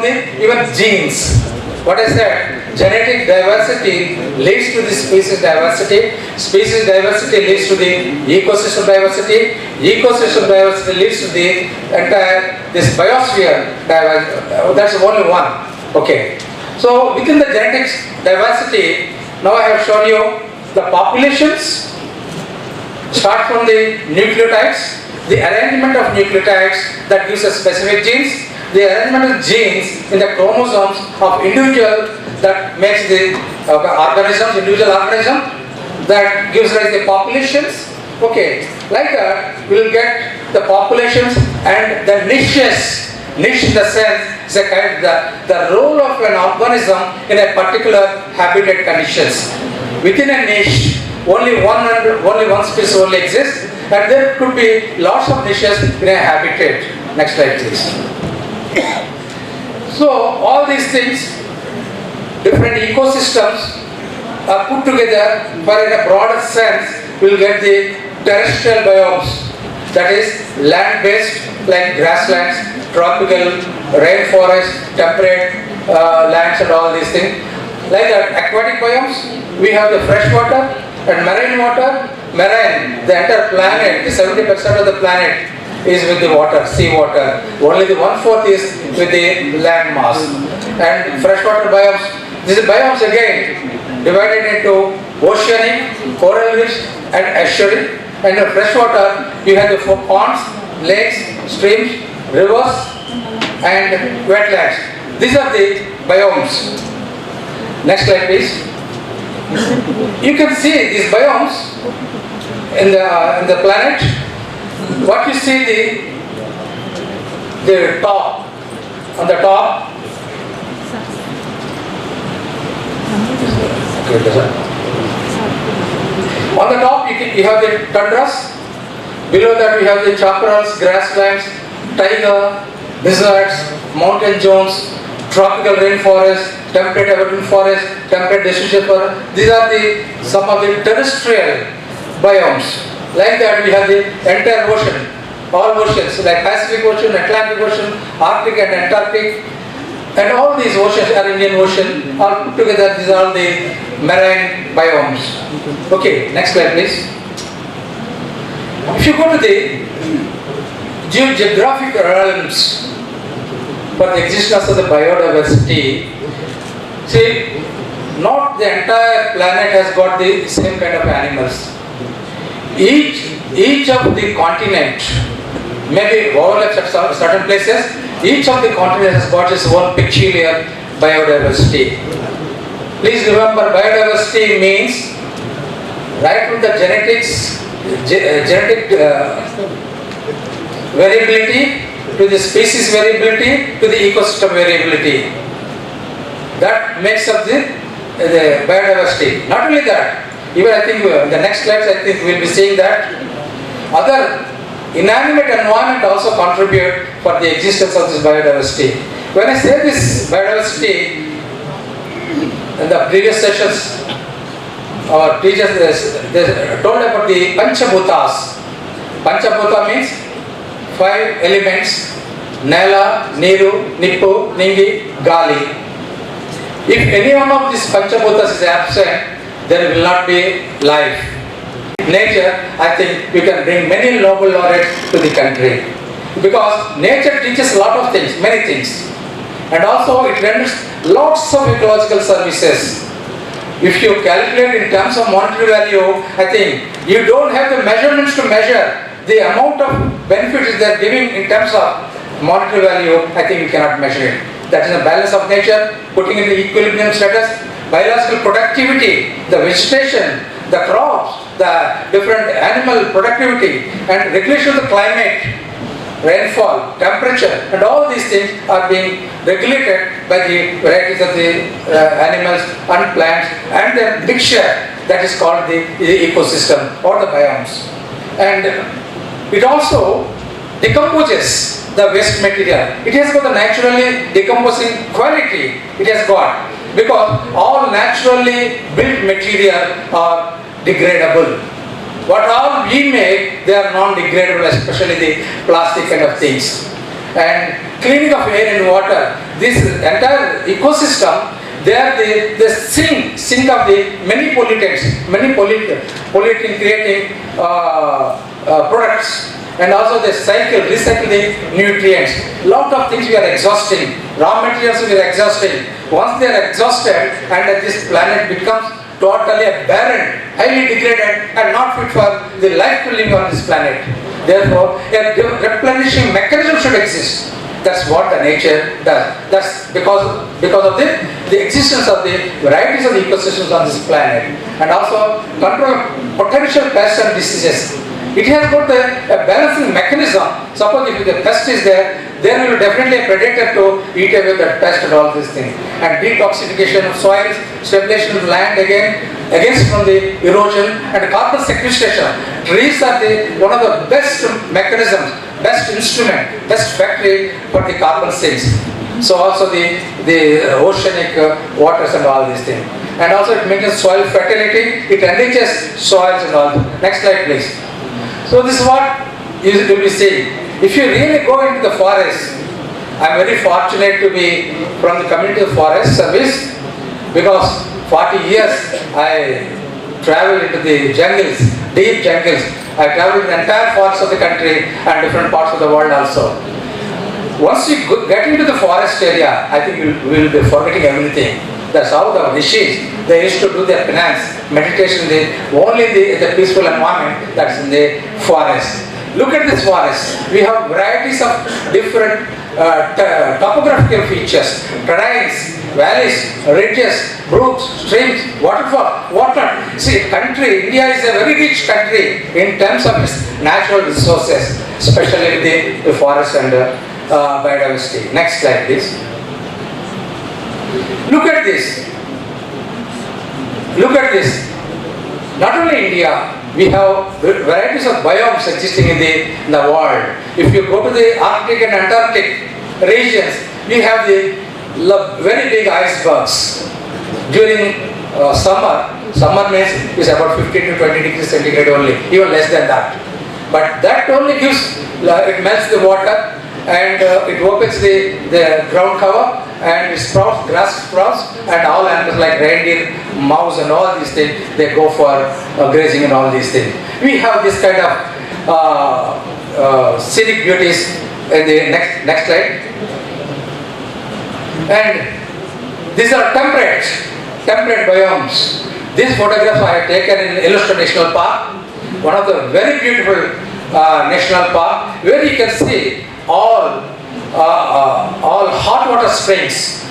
from the even genes. What I said, genetic diversity leads to the species diversity. Species diversity leads to the ecosystem diversity. Ecosystem diversity leads to the entire this biosphere diversity. That's only one. Okay. So within the genetics diversity, now I have shown you the populations. Start from the nucleotides, the arrangement of nucleotides that gives us specific genes, the arrangement of genes in the chromosomes of individual that makes the individual organism that gives rise to the populations. Okay, like that we will get the populations and the niches. Niche in the sense is a kind of the role of an organism in a particular habitat conditions. Within a niche, only one species only exists, and there could be lots of niches in a habitat. Next slide, please. So all these things, different ecosystems are put together, but in a broader sense, we will get the terrestrial biomes. That is land-based, like grasslands, tropical, rainforest, temperate lands, and all these things. Like that, aquatic biomes, we have the freshwater and marine water. Marine, the entire planet, the 70% of the planet is with the water, sea water. Only the 1/4 is with the land mass. And freshwater biomes, these biomes again divided into oceanic, coral reefs, and estuary. And in freshwater, you have the ponds, lakes, streams, rivers, and wetlands. These are the biomes. Next slide, please. You can see these biomes in the planet. What you see the top, on the top. On the top you have the tundras. Below that we have the chaparrals, grasslands, taiga, deserts, mountain zones, tropical rainforest, temperate evergreen forest, temperate deciduous forest. These are some of the terrestrial biomes. Like that we have the entire ocean, all oceans like Pacific Ocean, Atlantic Ocean, Arctic and Antarctic, and all these oceans are Indian Ocean, all put together. These are all the marine biomes. Okay, next slide please. If you go to the geographic realms for the existence of the biodiversity, see, not the entire planet has got the same kind of animals. Each of the continent maybe overlaps at certain places. Each of the continents has got its own peculiar biodiversity. Please remember, biodiversity means right from the genetic variability to the species variability to the ecosystem variability. That makes up the biodiversity. Not only that, even I think in the next slides I think we will be seeing that other inanimate environment also contribute for the existence of this biodiversity. When I say this biodiversity, in the previous sessions our teachers they told about the Panchabhutas. Panchabhuta means 5 elements: Nela, Neeru, Nippu, Ningi, Gali. If any one of these Panchabhutas is absent, there will not be life. Nature, I think we can bring many Nobel laureates to the country. Because nature teaches a lot of things, many things. And also it renders lots of ecological services. If you calculate in terms of monetary value, I think you don't have the measurements to measure the amount of benefits they are giving in terms of monetary value. I think you cannot measure it. That is the balance of nature, putting in the equilibrium status, biological productivity, the vegetation, the crops, the different animal productivity, and regulation of the climate, rainfall, temperature, and all these things are being regulated by the varieties of the animals and plants and the mixture that is called the ecosystem or the biomes. And it also decomposes the waste material. It has got the naturally decomposing quality. It has got, because all naturally built material are degradable. What all we make, they are non-degradable, especially the plastic kind of things. And cleaning of air and water, this entire ecosystem, they are the sink of the many pollutants, polluting, creating products, and also they recycle the nutrients. Lot of things we are exhausting, raw materials we are exhausting. Once they are exhausted, and this planet becomes totally barren, highly degraded, and not fit for the life to live on this planet. Therefore, a replenishing mechanism should exist. That's what the nature does. That's because of the existence of the varieties of the ecosystems on this planet, and also control potential pests and diseases. It has got a balancing mechanism. Suppose if the pest is there will be definitely a predator to eat away that pest and all these things. And detoxification of soils, stabilization of land against from the erosion, and carbon sequestration. Trees are one of the best mechanisms, best instrument, best factory for the carbon sinks. So also the oceanic waters and all these things. And also it maintains soil fertility, it enriches soils and all. Next slide please. So this is what you will be seeing. If you really go into the forest, I am very fortunate to be from the Community of Forest Service, because 40 years I traveled into the jungles, deep jungles. I traveled the entire forests of the country and different parts of the world also. Once you get into the forest area, I think you will be forgetting everything. That's how the rishis, they used to do their penance, meditation, only in the peaceful environment that's in the forest. Look at this forest. We have varieties of different topographical features, terrains, valleys, ridges, brooks, streams, waterfall, whatnot. See, India is a very rich country in terms of its natural resources, especially with the forest and biodiversity. Next slide, please. Look at this. Look at this. Not only India, we have varieties of biomes existing in the world. If you go to the Arctic and Antarctic regions, we have the very big icebergs. During summer means is about 15 to 20 degrees centigrade only, even less than that. But that only gives, it melts the water, and it opens the ground cover, and it sprouts, grass sprouts, and all animals like reindeer, mouse and all these things, they go for grazing and all these things. We have this kind of scenic beauties in the next slide. And these are temperate biomes. These photographs I have taken in Yellowstone National Park, one of the very beautiful national park, where you can see all hot water springs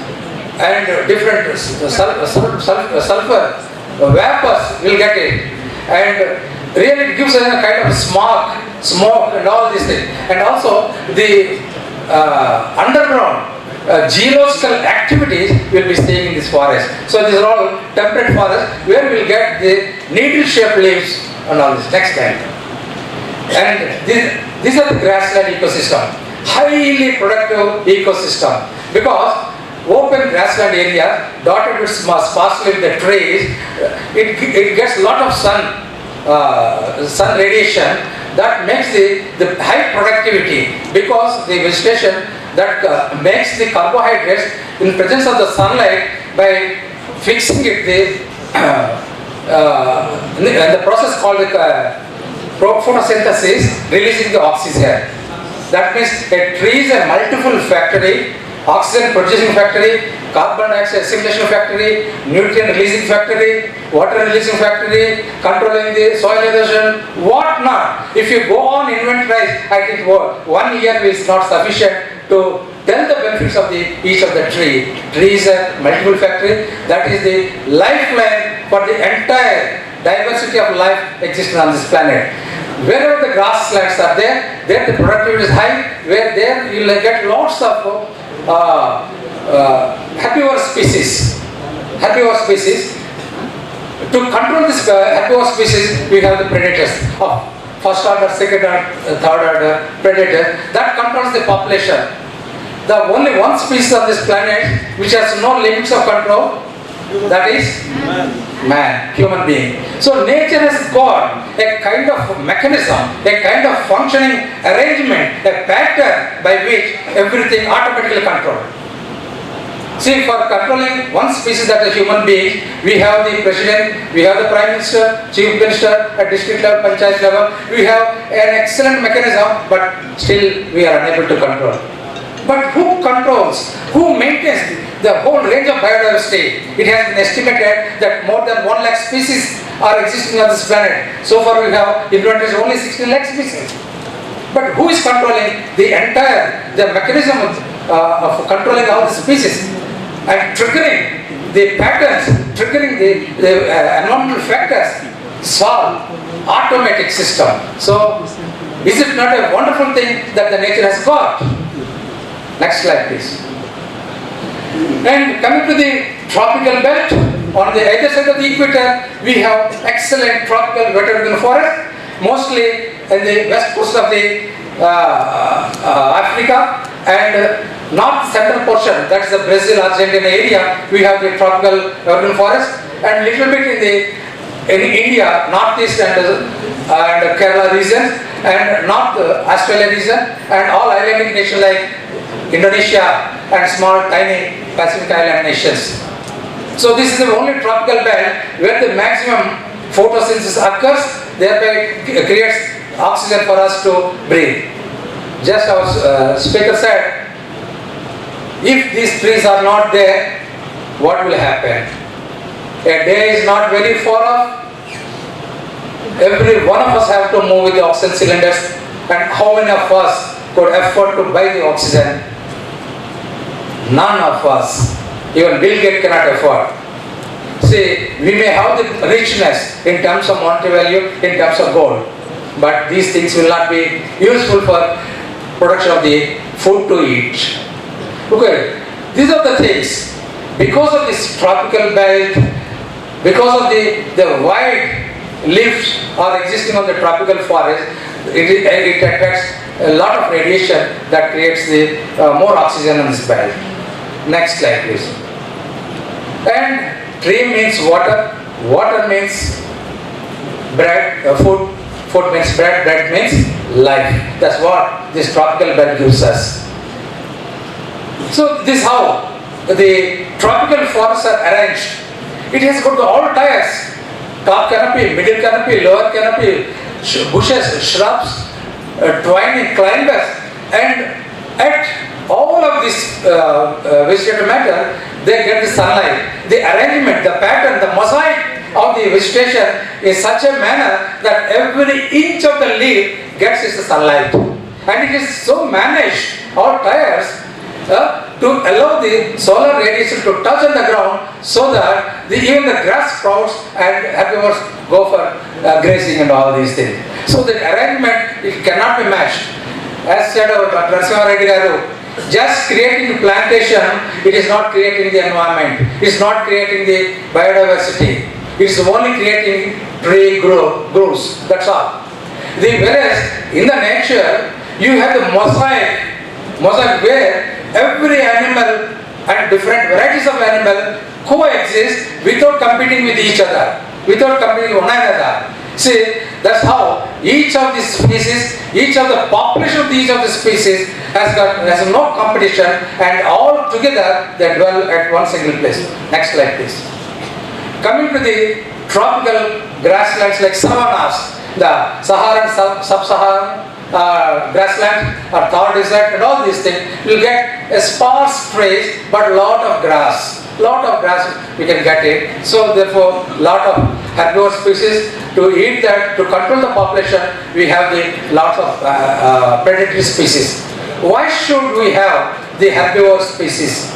and different sulfur vapors will get in, and really it gives a kind of smoke and all these things, and also the underground geological activities will be staying in this forest. So these are all temperate forests where we will get the needle-shaped leaves and all this. Next slide. And these are the grassland ecosystem, highly productive ecosystem, because open grassland area dotted with sparsely with the trees, it gets a lot of sun radiation that makes the high productivity, because the vegetation that makes the carbohydrates in presence of the sunlight by fixing it the process called photosynthesis, releasing the oxygen. That means a tree is a multiple factory, oxygen producing factory, carbon dioxide assimilation factory, nutrient releasing factory, water releasing factory, controlling the soil erosion, what not. If you go on inventorize, I think 1 year is not sufficient to tell the benefits of each of the tree. Tree is a multiple factory, that is the lifeline for the entire diversity of life existing on this planet. Wherever the grasslands are there the productivity is high, where there you will get lots of herbivore species. To control this herbivore species, we have the predators of first order, second order, third order predator that controls the population. The only one species on this planet which has no limits of control, that is man, human being. So nature has got a kind of mechanism, a kind of functioning arrangement, a pattern by which everything automatically controlled. See, for controlling one species, that is human being, we have the president, we have the prime minister, chief minister, at district level, panchayat level. We have an excellent mechanism, but still we are unable to control. But who controls, who maintains the whole range of biodiversity? It has been estimated that more than 1 lakh species are existing on this planet. So far we have invented only 16 lakh species. But who is controlling the entire, the mechanism of controlling all the species and triggering the patterns, triggering the environmental factors? It's all automatic system. So is it not a wonderful thing that the nature has got? Next slide, please. And coming to the tropical belt, on the other side of the equator, we have excellent tropical wet evergreen forest, mostly in the west coast of the Africa and north central portion, that is the Brazil, Argentina area, we have the tropical evergreen forest, and little bit in India, northeast and Kerala region, and north Australia region, and all islandic nations like Indonesia and small tiny Pacific island nations. So this is the only tropical belt where the maximum photosynthesis occurs, thereby creates oxygen for us to breathe. Just our speaker said, if these trees are not there, what will happen? A day is not very far off. Every one of us have to move with the oxygen cylinders, and how many of us could afford to buy the oxygen? None of us. Even Bill Gates cannot afford. See, we may have the richness in terms of monetary value, in terms of gold, but these things will not be useful for production of the food to eat. Okay, these are the things. Because of this tropical belt, because of the wide leaves are existing on the tropical forest, it attracts a lot of radiation that creates the more oxygen on this belt. Next slide, please. And tree means water, water means bread, food, food means bread, bread means life. That's what this tropical belt gives us. So this is how the tropical forests are arranged. It has got all types: top canopy, middle canopy, lower canopy, bushes, shrubs, twining, climbers, and at all of this vegetative matter, they get the sunlight. The arrangement, the pattern, the mosaic of the vegetation is such a manner that every inch of the leaf gets its sunlight. And it is so managed, all tires, to allow the solar radiation to touch on the ground, so that even the grass sprouts and herbivores go for grazing and all these things. So the arrangement, it cannot be matched. As said our Reddy garu, just creating plantation, it is not creating the environment. It is not creating the biodiversity. It is only creating tree growths. That's all. Whereas in the nature, you have the mosaic where every animal and different varieties of animal coexist without competing with each other, without competing with one another. See, that's how each of these species, each of the population of each of the species has no competition, and all together they dwell at one single place. Next slide, please. Coming to the tropical grasslands like savannas, the Saharan, sub-Saharan grassland or Thar desert and all these things, you'll get a sparse trees but lot of grass. Lot of grass we can get it. So therefore, lot of herbivore species. To eat that, to control the population, we have the lots of predatory species. Why should we have the herbivore species?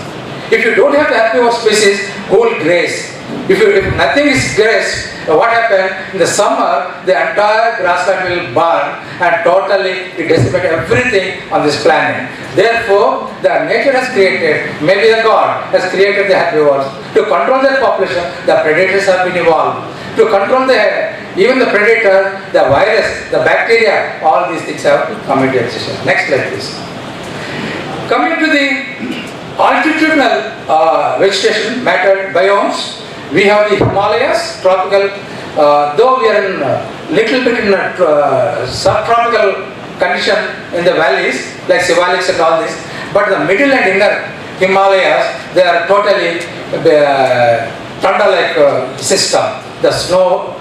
If you don't have the herbivore species, who will graze? If nothing is grazed, what happens? In the summer, the entire grassland will burn and totally decimate everything on this planet. Therefore, the nature has created, maybe the God has created the herbivores. To control their population, the predators have been evolved. To control even the predator, the virus, the bacteria, all these things have come into existence. Next slide, please. Coming to the altitudinal vegetation matter biomes, we have the Himalayas, tropical, though we are in little bit in a subtropical condition in the valleys, like Sivaliks and all this, but the middle and inner Himalayas, they are totally thunder-like system. The snow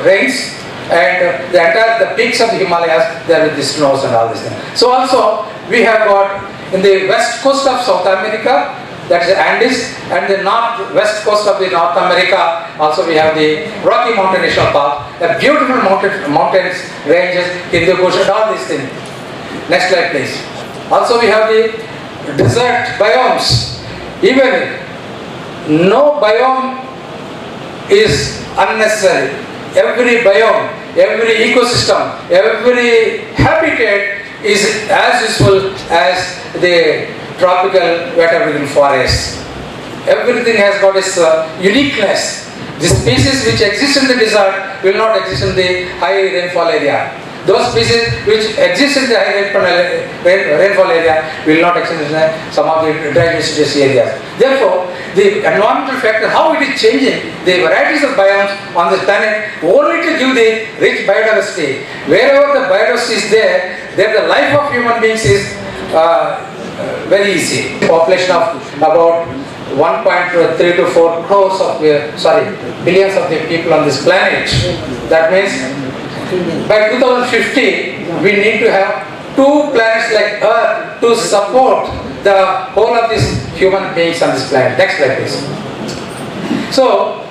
rains, and the peaks of the Himalayas, they are with the snows and all these things. So also we have got in the west coast of South America, that is the Andes, and the west coast of the North America, also we have the Rocky Mountain National Park, a beautiful mountains, ranges, Hindu Kush, and all these things. Next slide please. Also we have the desert biomes. Even no biome is unnecessary. Every biome, every ecosystem, every habitat is as useful as the tropical wet evergreen forest. Everything has got its uniqueness. The species which exist in the desert will not exist in the high rainfall area. Those species which exist in the high rainfall area will not exist in some of the dry deciduous areas. Therefore, the environmental factor, how it is changing, the varieties of biomes on this planet, only to give the rich biodiversity. Wherever the biodiversity is there the life of human beings is very easy. Population of about 1.3 to 4 crores of billions of the people on this planet. That means by 2050 we need to have 2 planets like Earth to support the whole of these human beings on this planet. Next slide please. So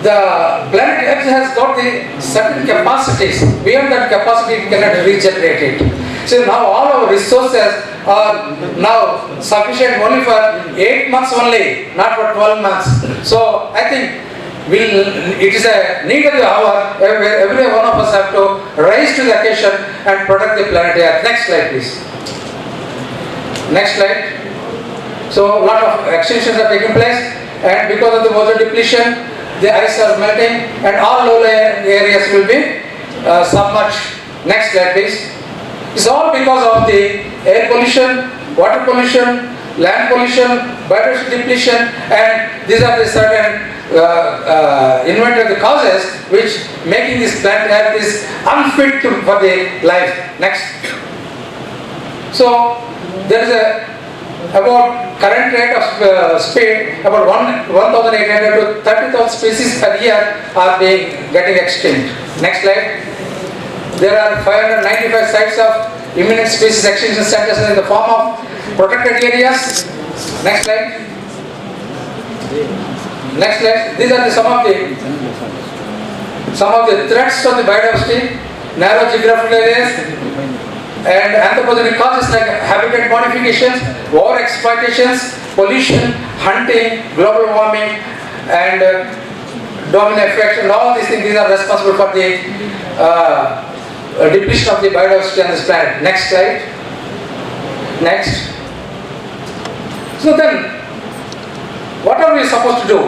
the planet Earth has got the certain capacities. Beyond that capacity we cannot regenerate it. So now all our resources are now sufficient only for 8 months only, not for 12 months. So I think it is a need of the hour. Every one of us have to rise to the occasion and protect the planet Earth. Next slide please. Next slide. So a lot of extinctions are taking place, and because of the water depletion, the ice are melting and all low-lying areas will be submerged. Next slide please. It's all because of the air pollution, water pollution, land pollution, biodiversity depletion, and these are the certain invented causes which making this planet Earth is unfit for the life. Next. So there is about current rate of speed about 1,800 to 30,000 species per year are getting extinct. Next slide. There are 595 sites of imminent species extinction centers in the form of protected areas. Next slide. Next slide. These are some of the threats to the biodiversity: narrow geographical areas and anthropogenic causes like habitat modifications, over exploitations, pollution, hunting, global warming, and domino effects, and all these things. These are responsible for the depletion of the biodiversity on this planet. Next slide. Next. So then, what are we supposed to do?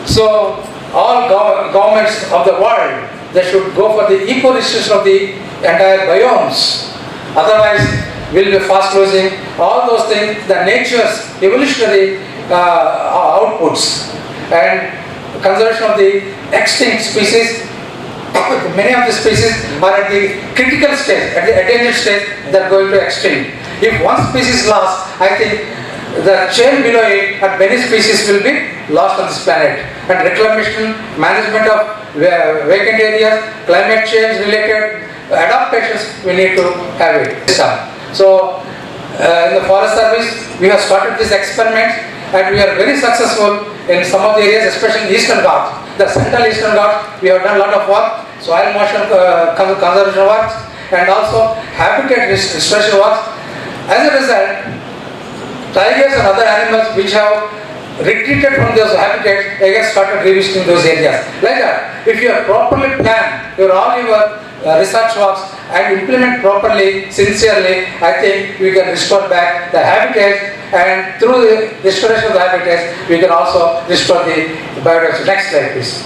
So all governments of the world, they should go for the eco-restoration of the entire biomes. Otherwise, we'll be fast losing all those things, the nature's evolutionary outputs, and conservation of the extinct species. Many of the species are at the critical stage, at the endangered stage, they are going to extinct. If one species is lost, I think the chain below it and many species will be lost on this planet. And reclamation, management of vacant areas, climate change related adaptations, we need to have it. So in the Forest Service, we have started this experiment and we are very successful in some of the areas, especially in the Eastern Ghats. The Central Eastern Ghats, we have done a lot of work, soil moisture conservation works, and also habitat restoration works. As a result, tigers and other animals which have retreated from those habitats, they have started revisiting those areas. Like that, if you have properly planned all your research works and implement properly, sincerely, I think we can restore back the habitats, and through the restoration of the habitats, we can also restore the biodiversity. Next slide please.